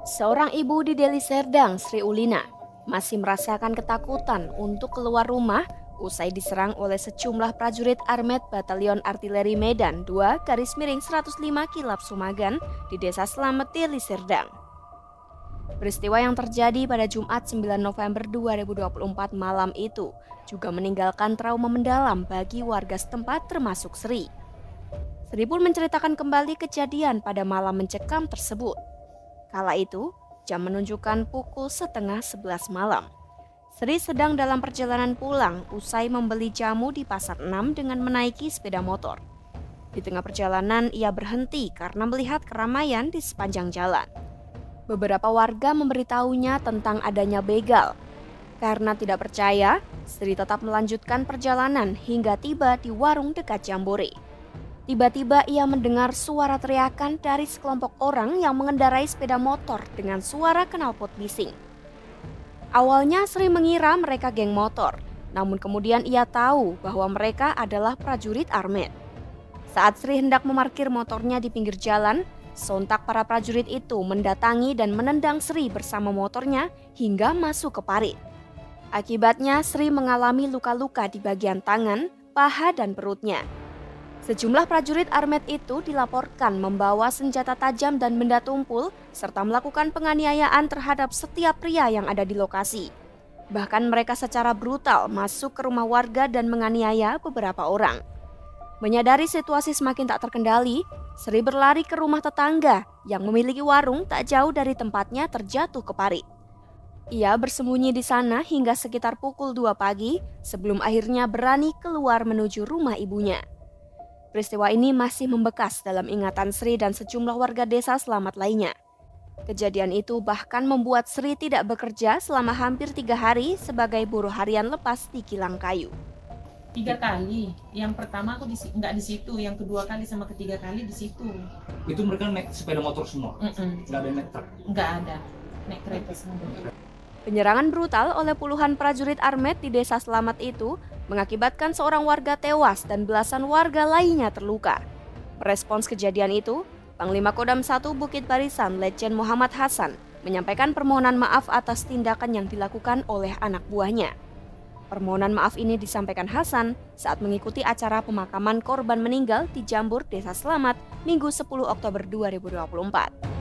Seorang ibu di Deli Serdang, Sri Ulina, masih merasakan ketakutan untuk keluar rumah usai diserang oleh sejumlah prajurit Armet Batalion Artileri Medan 2 / 105 Kilap Sumagan di Desa Slamet, Deli Serdang. Peristiwa yang terjadi pada Jumat 9 November 2024 malam itu juga meninggalkan trauma mendalam bagi warga setempat termasuk Sri. Sri pun menceritakan kembali kejadian pada malam mencekam tersebut. Kala itu, jam menunjukkan pukul setengah 11 malam. Sri sedang dalam perjalanan pulang usai membeli jamu di Pasar 6 dengan menaiki sepeda motor. Di tengah perjalanan, ia berhenti karena melihat keramaian di sepanjang jalan. Beberapa warga memberitahunya tentang adanya begal. Karena tidak percaya, Sri tetap melanjutkan perjalanan hingga tiba di warung dekat Jambore. Tiba-tiba ia mendengar suara teriakan dari sekelompok orang yang mengendarai sepeda motor dengan suara knalpot bising. Awalnya Sri mengira mereka geng motor, namun kemudian ia tahu bahwa mereka adalah prajurit Armet. Saat Sri hendak memarkir motornya di pinggir jalan, sontak para prajurit itu mendatangi dan menendang Sri bersama motornya hingga masuk ke parit. Akibatnya Sri mengalami luka-luka di bagian tangan, paha, dan perutnya. Sejumlah prajurit Armet itu dilaporkan membawa senjata tajam dan benda tumpul serta melakukan penganiayaan terhadap setiap pria yang ada di lokasi. Bahkan mereka secara brutal masuk ke rumah warga dan menganiaya beberapa orang. Menyadari situasi semakin tak terkendali, Sri berlari ke rumah tetangga yang memiliki warung tak jauh dari tempatnya terjatuh ke parit. Ia bersembunyi di sana hingga sekitar pukul 2 pagi sebelum akhirnya berani keluar menuju rumah ibunya. Peristiwa ini masih membekas dalam ingatan Sri dan sejumlah warga desa Slamet lainnya. Kejadian itu bahkan membuat Sri tidak bekerja selama hampir 3 hari sebagai buruh harian lepas di kilang kayu. 3 kali, yang pertama aku nggak di situ, yang kedua kali sama ketiga kali di situ. Itu mereka naik sepeda motor semua? Nggak ada naik truk? Nggak ada, naik kereta semua. Penyerangan brutal oleh puluhan prajurit Armet di desa Slamet itu mengakibatkan seorang warga tewas dan belasan warga lainnya terluka. Merespons kejadian itu, Panglima Kodam 1 Bukit Barisan Letjen Muhammad Hasan menyampaikan permohonan maaf atas tindakan yang dilakukan oleh anak buahnya. Permohonan maaf ini disampaikan Hasan saat mengikuti acara pemakaman korban meninggal di Jambur, Desa Slamet, Minggu 10 Oktober 2024.